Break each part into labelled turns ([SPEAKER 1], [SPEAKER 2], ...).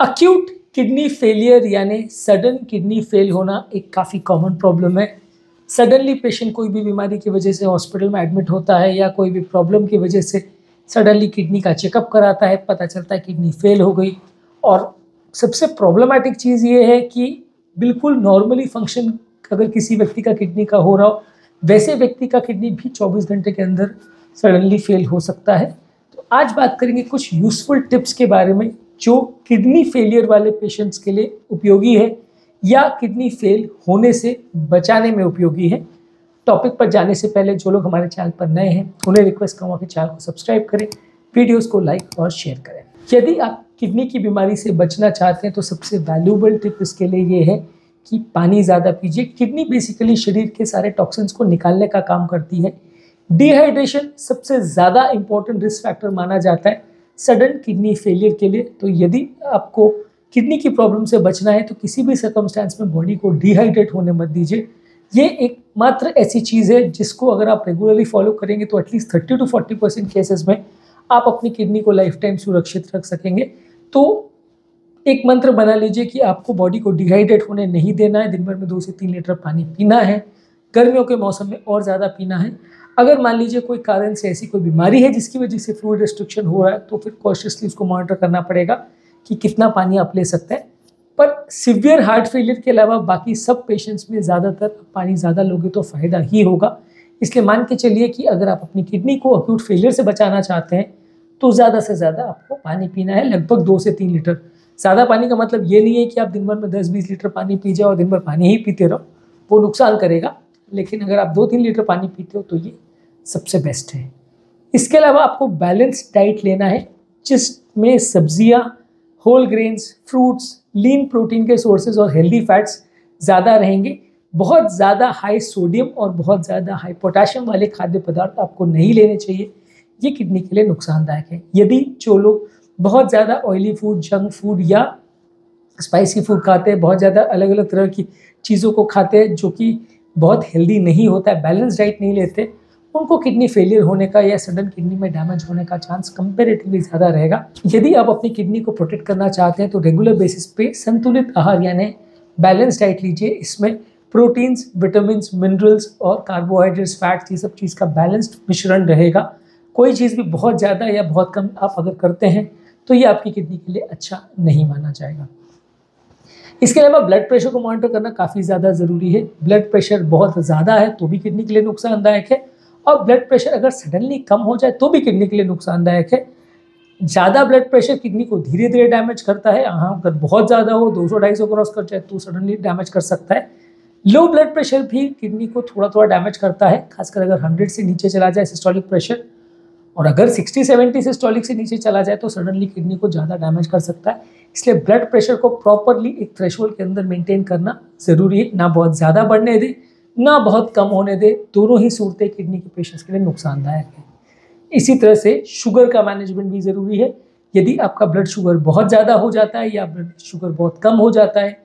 [SPEAKER 1] Acute kidney failure यानी sudden kidney fail होना एक काफ़ी कॉमन प्रॉब्लम है। सडनली पेशेंट कोई भी बीमारी की वजह से हॉस्पिटल में एडमिट होता है या कोई भी प्रॉब्लम की वजह से सडनली किडनी का चेकअप कराता है, पता चलता है किडनी फेल हो गई। और सबसे प्रॉब्लमेटिक चीज़ ये है कि बिल्कुल नॉर्मली फंक्शन अगर किसी व्यक्ति का किडनी का हो रहा हो, वैसे व्यक्ति का किडनी भी 24 घंटे के अंदर सडनली फेल हो सकता है। तो आज बात करेंगे कुछ यूज़फुल टिप्स के बारे में जो किडनी फेलियर वाले पेशेंट्स के लिए उपयोगी है या किडनी फेल होने से बचाने में उपयोगी है। टॉपिक पर जाने से पहले जो लोग हमारे चैनल पर नए हैं उन्हें रिक्वेस्ट करूँगा कि चैनल को सब्सक्राइब करें, वीडियोस को लाइक और शेयर करें। यदि आप किडनी की बीमारी से बचना चाहते हैं तो सबसे वैल्यूएबल टिप इसके लिए ये है कि पानी ज़्यादा पीजिए। किडनी बेसिकली शरीर के सारे टॉक्सिन्स को निकालने का काम करती है। डिहाइड्रेशन सबसे ज़्यादा इम्पोर्टेंट रिस्क फैक्टर माना जाता है सडन किडनी फेलियर के लिए। तो यदि आपको किडनी की प्रॉब्लम से बचना है तो किसी भी सर्कमस्टेंस में बॉडी को डिहाइड्रेट होने मत दीजिए। ये एक मात्र ऐसी चीज़ है जिसको अगर आप रेगुलरली फॉलो करेंगे तो एटलीस्ट 30 to 40% केसेस में आप अपनी किडनी को लाइफ टाइम सुरक्षित रख सकेंगे। तो एक मंत्र बना लीजिए कि आपको बॉडी को डिहाइड्रेट होने नहीं देना है। दिन भर में 2 से 3 लीटर पानी पीना है। गर्मियों के मौसम में और ज़्यादा पीना है। अगर मान लीजिए कोई कारण से ऐसी कोई बीमारी है जिसकी वजह से फ्लूइड रिस्ट्रिक्शन हो रहा है तो फिर कॉशियसली उसको मॉनिटर करना पड़ेगा कि कितना पानी आप ले सकते हैं। पर सिवियर हार्ट फेलियर के अलावा बाकी सब पेशेंट्स में ज़्यादातर पानी ज़्यादा लोगे तो फ़ायदा ही होगा। इसलिए मान के चलिए कि अगर आप अपनी किडनी को अक्यूट फेलियर से बचाना चाहते हैं तो ज़्यादा से ज़्यादा आपको पानी पीना है, लगभग 2 से 3 लीटर। ज़्यादा पानी का मतलब ये नहीं है कि आप दिन भर में 10-20 लीटर पानी पी जाओ और दिन भर पानी ही पीते रहो, वो नुकसान करेगा। लेकिन अगर आप 2-3 लीटर पानी पीते हो तो ये सबसे बेस्ट है। इसके अलावा आपको बैलेंस डाइट लेना है जिसमें सब्जियां, whole grains, fruits, lean protein के सोर्सेज और हेल्दी फैट्स ज़्यादा रहेंगे। बहुत ज़्यादा हाई सोडियम और बहुत ज़्यादा हाई पोटेशियम वाले खाद्य पदार्थ आपको नहीं लेने चाहिए, ये किडनी के लिए नुकसानदायक है। यदि जो लोग बहुत ज़्यादा ऑयली फूड, जंक फूड या स्पाइसी फूड खाते हैं, बहुत ज़्यादा अलग अलग तरह की चीज़ों को खाते हैं जो कि बहुत हेल्दी नहीं होता है, बैलेंस डाइट नहीं लेते, उनको किडनी फेलियर होने का या सडन किडनी में डैमेज होने का चांस कंपैरेटिवली ज़्यादा रहेगा। यदि आप अपनी किडनी को प्रोटेक्ट करना चाहते हैं तो रेगुलर बेसिस पे संतुलित आहार यानी बैलेंस डाइट लीजिए। इसमें प्रोटीन्स, विटामिन, मिनरल्स और कार्बोहाइड्रेट्स, फैट्स, ये सब चीज़ का बैलेंस्ड मिश्रण रहेगा। कोई चीज़ भी बहुत ज़्यादा या बहुत कम आप अगर करते हैं तो ये आपकी किडनी के लिए अच्छा नहीं माना जाएगा। इसके अलावा ब्लड प्रेशर को मॉनिटर करना काफ़ी ज़्यादा ज़रूरी है। ब्लड प्रेशर बहुत ज़्यादा है तो भी किडनी के लिए नुकसानदायक है और ब्लड प्रेशर अगर सडनली कम हो जाए तो भी किडनी के लिए नुकसानदायक है। ज़्यादा ब्लड प्रेशर किडनी को धीरे धीरे डैमेज करता है। हाँ, अगर बहुत ज़्यादा हो, 200-250 क्रॉस कर जाए तो सडनली डैमेज कर सकता है। लो ब्लड प्रेशर भी किडनी को थोड़ा थोड़ा डैमेज करता है, खासकर अगर 100 से नीचे चला जाए सिस्टोलिक प्रेशर, और अगर 60-70 सिस्टोलिक से नीचे चला जाए तो सडनली किडनी को ज़्यादा डैमेज कर सकता है। इसलिए ब्लड प्रेशर को प्रॉपरली एक थ्रेशोल्ड के अंदर मेंटेन करना ज़रूरी है। ना बहुत ज़्यादा बढ़ने दे, ना बहुत कम होने दे। दोनों ही सूरतें किडनी के पेशेंट्स के लिए नुकसानदायक है। इसी तरह से शुगर का मैनेजमेंट भी ज़रूरी है। यदि आपका ब्लड शुगर बहुत ज़्यादा हो जाता है या ब्लड शुगर बहुत कम हो जाता है,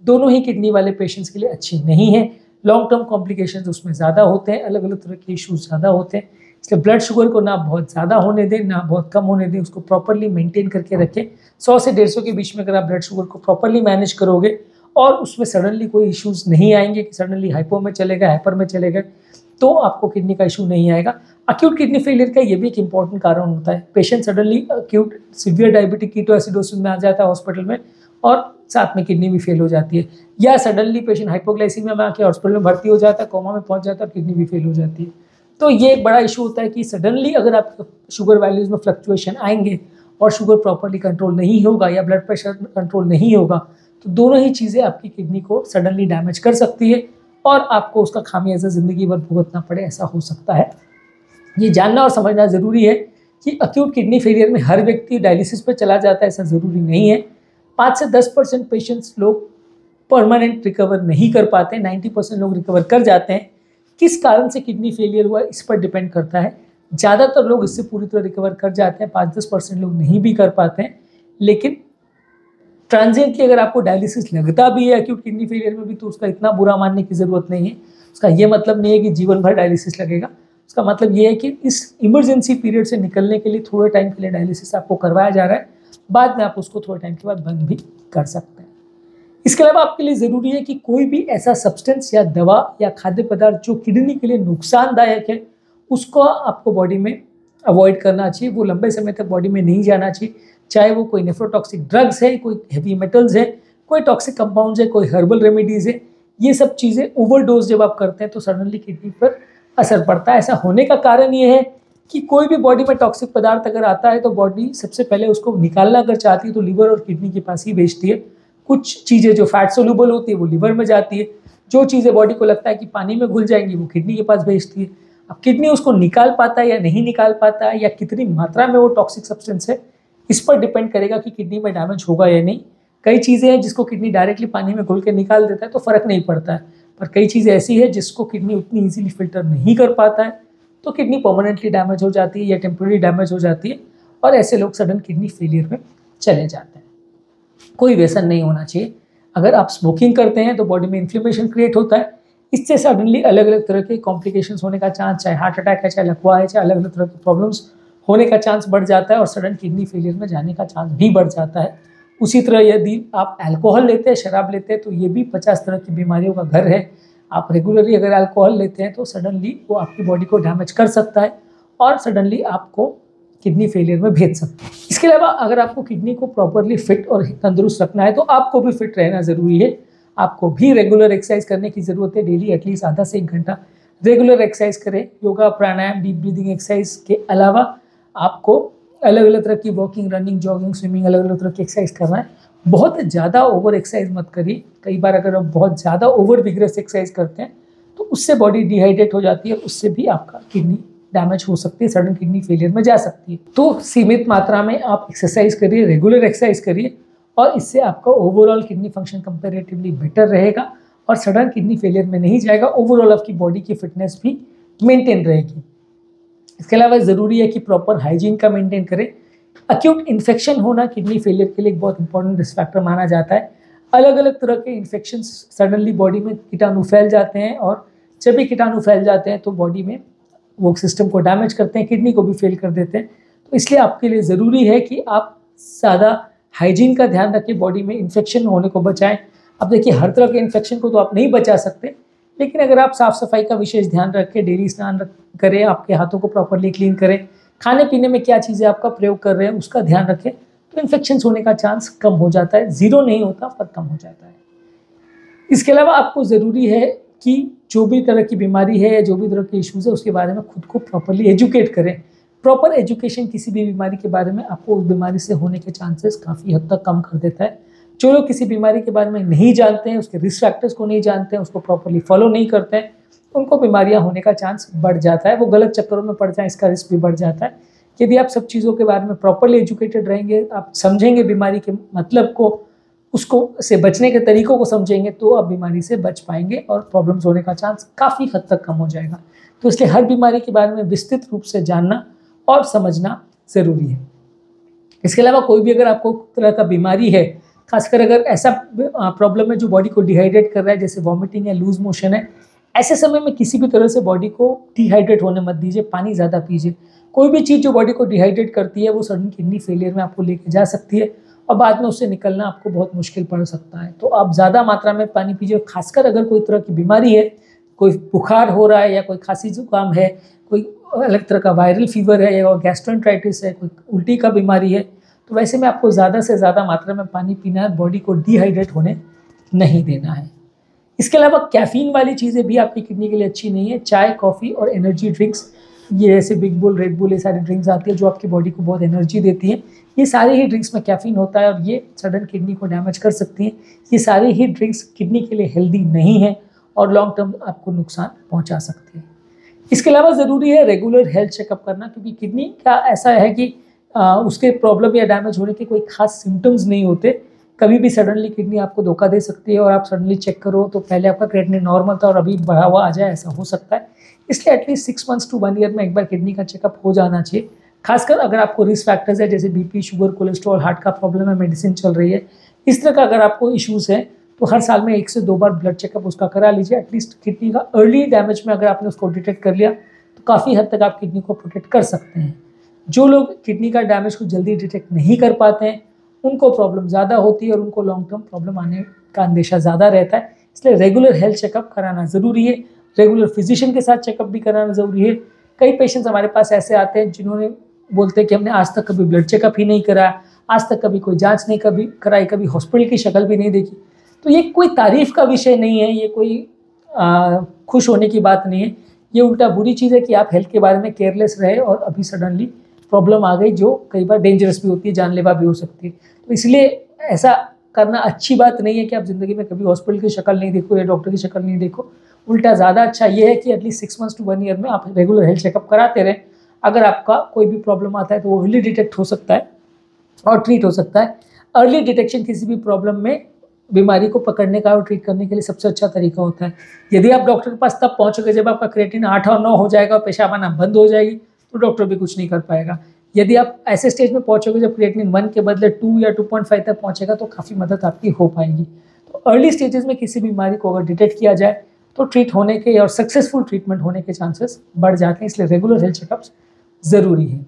[SPEAKER 1] दोनों ही किडनी वाले पेशेंट्स के लिए अच्छी नहीं है। लॉन्ग टर्म कॉम्प्लिकेशंस उसमें ज़्यादा होते हैं, अलग अलग तरह के इश्यूज ज़्यादा होते हैं। इसलिए ब्लड शुगर को ना बहुत ज़्यादा होने दें, ना बहुत कम होने दें, उसको प्रॉपरली मेंटेन करके रखें। 100 से 150 के बीच में अगर आप ब्लड शुगर को प्रॉपरली मैनेज करोगे और उसमें सडनली कोई इश्यूज नहीं आएंगे कि सडनली हाइपो में चले गए, हाइपर में चले गए, तो आपको किडनी का इशू नहीं आएगा। अक्यूट किडनी फेलियर का ये भी एक इंपॉर्टेंट कारण होता है। Patient suddenly acute severe diabetic ketoacidosis में आ जाता है हॉस्पिटल में और साथ में किडनी भी फेल हो जाती है, या सडनली पेशेंट हाइपोग्लाइसीमिया में आके हॉस्पिटल में भर्ती हो जाता है, कोमा में पहुंच जाता है और किडनी भी फेल हो जाती है। तो ये एक बड़ा इशू होता है कि सडनली अगर आप शुगर वैल्यूज़ में फ्लक्चुएशन आएंगे और शुगर प्रॉपरली कंट्रोल नहीं होगा या ब्लड प्रेशर कंट्रोल नहीं होगा तो दोनों ही चीज़ें आपकी किडनी को सडनली डैमेज कर सकती है और आपको उसका खामियाजा ज़िंदगी भर भुगतना पड़े, ऐसा हो सकता है। ये जानना और समझना ज़रूरी है कि अक्यूट किडनी फेलियर में हर व्यक्ति डायलिसिस पर चला जाता है, ऐसा ज़रूरी नहीं है। 5 से 10% पेशेंट्स लोग परमानेंट रिकवर नहीं कर पाते, 90% लोग रिकवर कर जाते हैं। किस कारण से किडनी फेलियर हुआ इस पर डिपेंड करता है। ज़्यादातर लोग इससे पूरी तरह रिकवर कर जाते हैं, 5-10% लोग नहीं भी कर पाते हैं। लेकिन ट्रांजिएंटली अगर आपको डायलिसिस लगता भी है अक्यूट किडनी फेलियर में भी तो उसका इतना बुरा मानने की ज़रूरत नहीं है। उसका ये मतलब नहीं है कि जीवन भर डायलिसिस लगेगा। उसका मतलब ये है कि इस इमरजेंसी पीरियड से निकलने के लिए थोड़े टाइम के लिए डायलिसिस आपको करवाया जा रहा है बाद में आप उसको थोड़े टाइम के बाद बंद भी कर सकते हैं। इसके अलावा आपके लिए ज़रूरी है कि कोई भी ऐसा सब्सटेंस या दवा या खाद्य पदार्थ जो किडनी के लिए नुकसानदायक है उसको आपको बॉडी में अवॉइड करना चाहिए, वो लंबे समय तक बॉडी में नहीं जाना चाहिए। चाहे वो कोई नेफ्रोटॉक्सिक ड्रग्स है, कोई हेवी मेटल्स है, कोई टॉक्सिक कंपाउंड्स है, कोई हर्बल रेमेडीज़ है, ये सब चीज़ें ओवरडोज जब आप करते हैं तो सडनली किडनी पर असर पड़ता है। ऐसा होने का कारण ये है कि कोई भी बॉडी में टॉक्सिक पदार्थ अगर आता है तो बॉडी सबसे पहले उसको निकालना अगर चाहती है तो लीवर और किडनी के पास ही भेजती है। कुछ चीज़ें जो फैट सोल्यूबल होती है वो लीवर में जाती है, जो चीज़ें बॉडी को लगता है कि पानी में घुल जाएंगी वो किडनी के पास भेजती है। अब किडनी उसको निकाल पाता है या नहीं निकाल पाता है, या कितनी मात्रा में वो टॉक्सिक सब्सटेंस है, इस पर डिपेंड करेगा कि किडनी में डैमेज होगा या नहीं। कई चीज़ें हैं जिसको किडनी डायरेक्टली पानी में घुल के निकाल देता है तो फ़र्क नहीं पड़ता है, पर कई चीज़ें ऐसी है जिसको किडनी उतनी ईजिली फिल्टर नहीं कर पाता है तो किडनी परमानेंटली डैमेज हो जाती है या टेम्पररी डैमेज हो जाती है, और ऐसे लोग सडन किडनी फेलियर में चले जाते हैं। कोई व्यसन नहीं होना चाहिए। अगर आप स्मोकिंग करते हैं तो बॉडी में इन्फ्लेमेशन क्रिएट होता है, इससे सडनली अलग अलग तरह के कॉम्प्लिकेशंस होने का चांस, चाहे हार्ट अटैक है, चाहे लकवा है, चाहे अलग अलग तरह की प्रॉब्लम्स होने का चांस बढ़ जाता है और सडन किडनी फेलियर में जाने का चांस भी बढ़ जाता है। उसी तरह यदि आप अल्कोहल लेते हैं, शराब लेते हैं तो ये भी 50 तरह की बीमारियों का घर है। आप रेगुलरली अगर अल्कोहल लेते हैं तो सडनली वो आपकी बॉडी को डैमेज कर सकता है और सडनली आपको किडनी फेलियर में भेज सकता है। इसके अलावा अगर आपको किडनी को प्रॉपरली फिट और तंदुरुस्त रखना है तो आपको भी फिट रहना ज़रूरी है। आपको भी रेगुलर एक्सरसाइज करने की ज़रूरत है। डेली एटलीस्ट आधा से 1 घंटा रेगुलर एक्सरसाइज करें। योगा, प्राणायाम, डीप ब्रीदिंग एक्सरसाइज के अलावा आपको अलग अलग तरह की वॉकिंग, रनिंग, जॉगिंग, स्विमिंग, अलग अलग तरह की एक्सरसाइज करना है। बहुत ज़्यादा ओवर एक्सरसाइज मत करिए। कई बार अगर आप बहुत ज़्यादा ओवर विग्रस एक्सरसाइज करते हैं तो उससे बॉडी डिहाइड्रेट हो जाती है और उससे भी आपका किडनी डैमेज हो सकती है, सडन किडनी फेलियर में जा सकती है। तो सीमित मात्रा में आप एक्सरसाइज करिए, रेगुलर एक्सरसाइज करिए, और इससे आपका overall kidney function comparatively better रहेगा और सडन किडनी फेलियर में नहीं जाएगा। ओवरऑल आपकी बॉडी की फिटनेस भी मेंटेन रहेगी। इसके अलावा ज़रूरी है कि प्रॉपर हाइजीन का मेंटेन करें। एक्यूट इन्फेक्शन होना किडनी फेलियर के लिए एक बहुत इंपॉर्टेंट रिस्क फैक्टर माना जाता है। अलग अलग तरह के इन्फेक्शंस सडनली बॉडी में कीटाणु फैल जाते हैं, और जब भी कीटाणु फैल जाते हैं तो बॉडी में वो सिस्टम को डैमेज करते हैं, किडनी को भी फेल कर देते हैं। तो इसलिए आपके लिए ज़रूरी है कि आप ज़्यादा हाइजीन का ध्यान रखें, बॉडी में इन्फेक्शन होने को बचाएं। अब देखिए, हर तरह के इन्फेक्शन को तो आप नहीं बचा सकते, लेकिन अगर आप साफ़ सफाई का विशेष ध्यान रखें, डेली स्नान करें, आपके हाथों को प्रॉपरली क्लीन करें, खाने पीने में क्या चीज़ें आपका प्रयोग कर रहे हैं उसका ध्यान रखें, तो इन्फेक्शन होने का चांस कम हो जाता है। ज़ीरो नहीं होता पर कम हो जाता है। इसके अलावा आपको ज़रूरी है कि जो भी तरह की बीमारी है या जो भी तरह के इश्यूज़ है उसके बारे में खुद को प्रॉपरली एजुकेट करें। प्रॉपर एजुकेशन किसी भी बीमारी के बारे में आपको उस बीमारी से होने के चांसेस काफ़ी हद तक कम कर देता है। जो लोग किसी बीमारी के बारे में नहीं जानते हैं, उसके रिस्क फैक्टर्स को नहीं जानते हैं, उसको प्रॉपरली फॉलो नहीं करते हैं, उनको बीमारियां होने का चांस बढ़ जाता है। वो गलत चक्करों में पड़ जाए, इसका रिस्क भी बढ़ जाता है। यदि आप सब चीज़ों के बारे में प्रॉपरली एजुकेटेड रहेंगे, आप समझेंगे बीमारी के मतलब को, उसको से बचने के तरीकों को समझेंगे, तो आप बीमारी से बच पाएंगे और प्रॉब्लम्स होने का चांस काफ़ी हद तक कम हो जाएगा। तो इसलिए हर बीमारी के बारे में विस्तृत रूप से जानना और समझना ज़रूरी है। इसके अलावा कोई भी अगर आपको तरह का बीमारी है, खासकर अगर ऐसा प्रॉब्लम है जो बॉडी को डिहाइड्रेट कर रहा है, जैसे वॉमिटिंग है, लूज मोशन है, ऐसे समय में किसी भी तरह से बॉडी को डिहाइड्रेट होने मत दीजिए। पानी ज़्यादा पीजिए। कोई भी चीज़ जो बॉडी को डिहाइड्रेट करती है वो सडन किडनी फेलियर में आपको लेके जा सकती है और बाद में उससे निकलना आपको बहुत मुश्किल पड़ सकता है। तो आप ज़्यादा मात्रा में पानी पीजिए। खासकर अगर कोई तरह की बीमारी है, कोई बुखार हो रहा है या कोई खांसी जुकाम है, कोई अलग तरह का वायरल फीवर है या गैस्ट्रोएंटेराइटिस है, कोई उल्टी का बीमारी है, तो वैसे में आपको ज़्यादा से ज़्यादा मात्रा में पानी पीना है, बॉडी को डिहाइड्रेट होने नहीं देना है। इसके अलावा कैफ़ीन वाली चीज़ें भी आपकी किडनी के लिए अच्छी नहीं है। चाय, कॉफ़ी और एनर्जी ड्रिंक्स, ये जैसे बिग बुल, रेड बुल, ये सारी ड्रिंक्स आती है जो आपकी बॉडी को बहुत एनर्जी देती हैं, ये सारी ही ड्रिंक्स में कैफ़ीन होता है और ये सडन किडनी को डैमेज कर सकती हैं। ये सारी ही ड्रिंक्स किडनी के लिए हेल्दी नहीं है और लॉन्ग टर्म आपको नुकसान पहुँचा सकती है। इसके अलावा ज़रूरी है रेगुलर हेल्थ चेकअप करना, क्योंकि किडनी का ऐसा है कि उसके प्रॉब्लम या डैमेज होने के कोई खास सिम्टम्स नहीं होते। कभी भी सडनली किडनी आपको धोखा दे सकती है और आप सडनली चेक करो तो पहले आपका क्रिएटिनिन नॉर्मल था और अभी बढ़ा हुआ आ जाए, ऐसा हो सकता है। इसलिए एटलीस्ट 6 मंथ्स टू 1 ईयर में एक बार किडनी का चेकअप हो जाना चाहिए। खासकर अगर आपको रिस्क फैक्टर्स है जैसे बीपी, शुगर, कोलेस्ट्रॉल, हार्ट का प्रॉब्लम है, मेडिसिन चल रही है, इस तरह का अगर आपको इश्यूज़ हैं तो हर साल में 1 से 2 बार ब्लड चेकअप उसका करा लीजिए। एटलीस्ट किडनी का अर्ली डैमेज में अगर आपने उसको डिटेक्ट कर लिया तो काफ़ी हद तक आप किडनी को प्रोटेक्ट कर सकते हैं। जो लोग किडनी का डैमेज को जल्दी डिटेक्ट नहीं कर पाते हैं उनको प्रॉब्लम ज़्यादा होती है और उनको लॉन्ग टर्म प्रॉब्लम आने का अंदेशा ज़्यादा रहता है। इसलिए रेगुलर हेल्थ चेकअप कराना ज़रूरी है। रेगुलर फिजिशियन के साथ चेकअप भी कराना ज़रूरी है। कई पेशेंट्स हमारे पास ऐसे आते हैं जिन्होंने बोलते हैं कि हमने आज तक कभी ब्लड चेकअप ही नहीं कराया, आज तक कभी कोई जांच नहीं कभी कराई, कभी हॉस्पिटल की शक्ल भी नहीं देखी। तो ये कोई तारीफ़ का विषय नहीं है, ये कोई खुश होने की बात नहीं है। ये उल्टा बुरी चीज़ है कि आप हेल्थ के बारे में केयरलेस रहे और अभी सडनली प्रॉब्लम आ गई जो कई बार डेंजरस भी होती है, जानलेवा भी हो सकती है। तो इसलिए ऐसा करना अच्छी बात नहीं है कि आप ज़िंदगी में कभी हॉस्पिटल की शक्ल नहीं देखो या डॉक्टर की शक्ल नहीं देखो। उल्टा ज़्यादा अच्छा ये है कि एटलीस्ट 6 मंथ्स टू 1 ईयर में आप रेगुलर हेल्थ चेकअप कराते रहें। अगर आपका कोई भी प्रॉब्लम आता है तो वो अर्ली डिटेक्ट हो सकता है और ट्रीट हो सकता है। अर्ली डिटेक्शन किसी भी प्रॉब्लम में बीमारी को पकड़ने का और ट्रीट करने के लिए सबसे अच्छा तरीका होता है। यदि आप डॉक्टर के पास तब पहुँचोगे जब आपका क्रिएटिनिन 8 और 9 हो जाएगा और पेशाब आना बंद हो जाएगी, तो डॉक्टर भी कुछ नहीं कर पाएगा। यदि आप ऐसे स्टेज में पहुँचोगे जब क्रिएटिनिन 1 के बदले 2 या 2.5 तक पहुँचेगा, तो काफ़ी मदद आपकी हो पाएगी। तो अर्ली स्टेजेस में किसी बीमारी को अगर डिटेक्ट किया जाए तो ट्रीट होने के और सक्सेसफुल ट्रीटमेंट होने के चांसेस बढ़ जाते हैं। इसलिए रेगुलर हेल्थ चेकअप्स ज़रूरी है।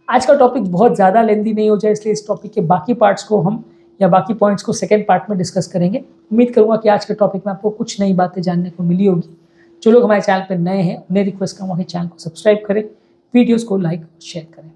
[SPEAKER 1] आज का टॉपिक बहुत ज़्यादा लेंदी नहीं हो जाए, इसलिए इस टॉपिक के बाकी पार्ट्स को हम या बाकी पॉइंट्स को सेकंड पार्ट में डिस्कस करेंगे। उम्मीद करूंगा कि आज के टॉपिक में आपको कुछ नई बातें जानने को मिली होगी। जो लोग हमारे चैनल पर नए हैं उन्हें रिक्वेस्ट करूँगा कि चैनल को सब्सक्राइब करें, वीडियोज़ को लाइक और शेयर करें।